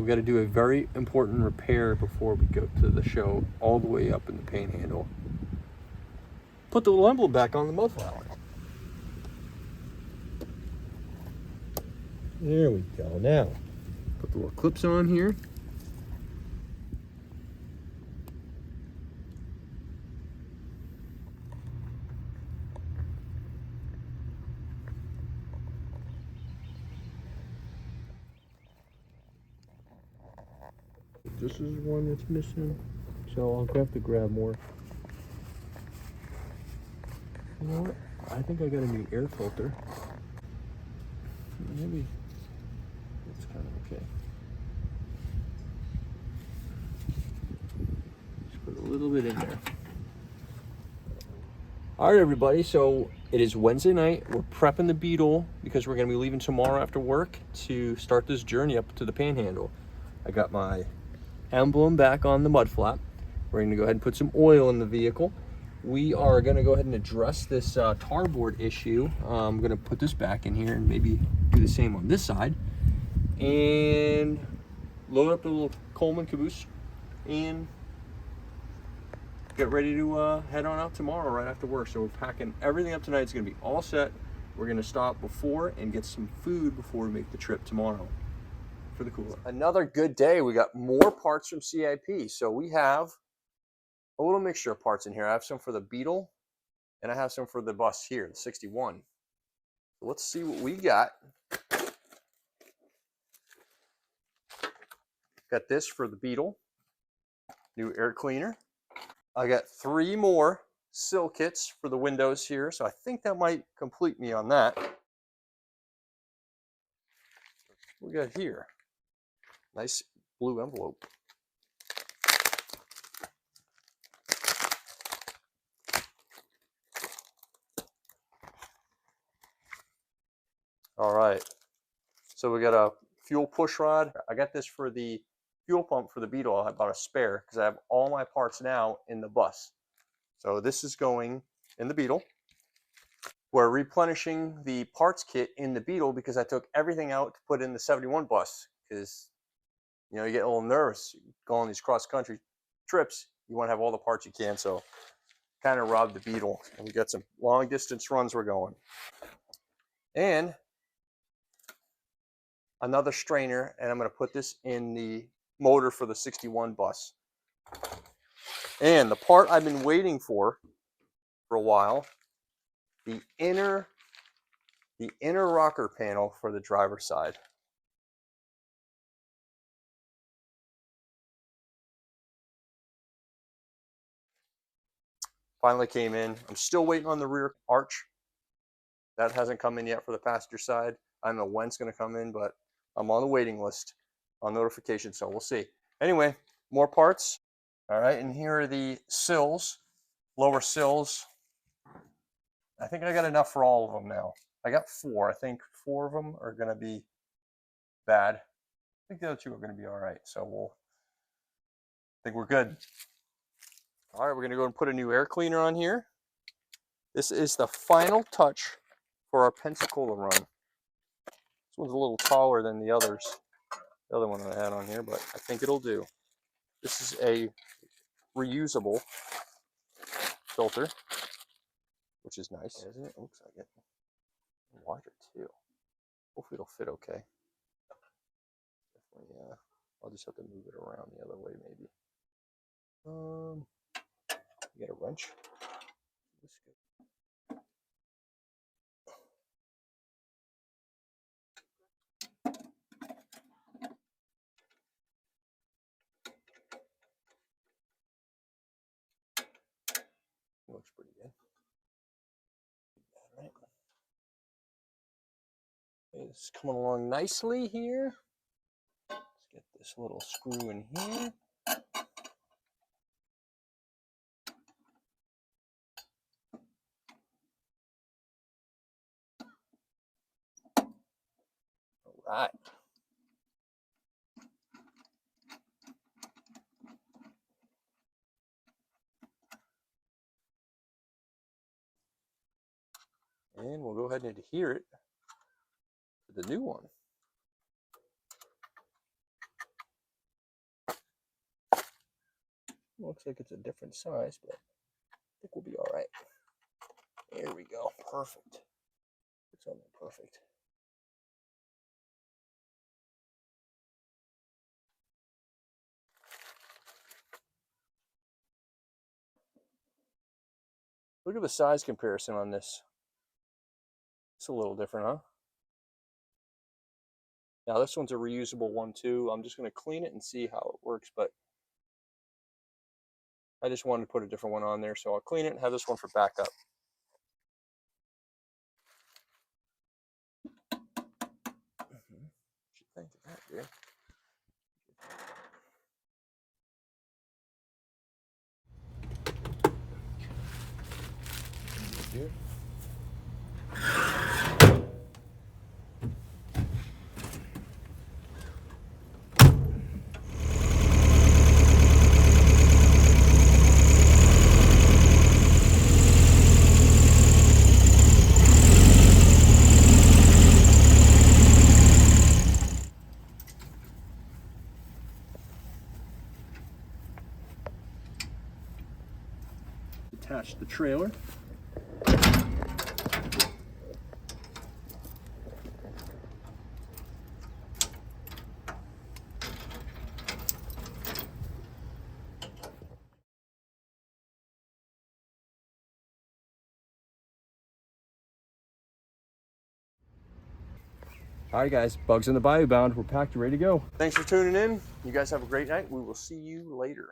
we got to do a very important repair before we go to the show, all the way up in the Panhandle. Put the little emblem back on the mud flap. There we go. Now, put the little clips on here. This is one that's missing, so I'll have to grab more. You know what? I think I got a new air filter. Maybe it's kind of okay. Just put a little bit in there. All right, everybody, so it is Wednesday night. We're prepping the Beetle because we're going to be leaving tomorrow after work to start this journey up to the Panhandle. I got my emblem back on the mud flap. We're going to go ahead and put some oil in the vehicle. We are going to go ahead and address this tarboard issue. I'm going to put this back in here and maybe do the same on this side. And load up the little Coleman caboose and get ready to head on out tomorrow right after work. So we're packing everything up tonight. It's going to be all set. We're going to stop before and get some food before we make the trip tomorrow for the cooler. Another good day. We got more parts from CIP. So we have a little mixture of parts in here. I have some for the Beetle and I have some for the bus here, the 61. So let's see what we got. Got this for the Beetle, new air cleaner. I got 3 more sill kits for the windows here, so I think that might complete me on that. What we got here? Nice blue envelope. All right, so we got a fuel push rod. I got this for the fuel pump for the Beetle. I bought a spare because I have all my parts now in the bus. So this is going in the Beetle. We're replenishing the parts kit in the Beetle because I took everything out to put in the 71 bus because, you know, you get a little nervous. You go on these cross-country trips, you want to have all the parts you can, so kind of robbed the Beetle. And we got some long-distance runs we're going. And another strainer, and I'm going to put this in the motor for the 61 bus. And the part I've been waiting for a while, the inner rocker panel for the driver's side. Finally came in. I'm still waiting on the rear arch. That hasn't come in yet for the passenger side. I don't know when it's going to come in, but I'm on the waiting list on notification, so we'll see. Anyway, more parts. All right, and here are the sills, lower sills. I think I got enough for all of them now. I got 4. I think 4 of them are going to be bad. I think the other 2 are going to be all right, so I think we're good. All right, we're going to go and put a new air cleaner on here. This is the final touch for our Pensacola run. This one's a little taller than the others, the other one that I had on here, but I think it'll do. This is a reusable filter, which is nice, isn't it? Looks like it. Wider too. Hopefully it'll fit okay. Definitely, yeah. I'll just have to move it around the other way, maybe. You got a wrench? Looks pretty good. All right. It's coming along nicely here. Let's get this little screw in here. All right. And we'll go ahead and adhere it to the new one. Looks like it's a different size, but I think we'll be all right. There we go. Perfect. It's on there. Perfect. Look at the size comparison on this. It's a little different, huh? Now this one's a reusable one too. I'm just going to clean it and see how it works, but I just wanted to put a different one on there, so I'll clean it and have this one for backup. Think of that, dude. Dude. Attach the trailer. All right, guys, Bugs in the Bayou bound. We're packed and ready to go. Thanks for tuning in. You guys have a great night. We will see you later.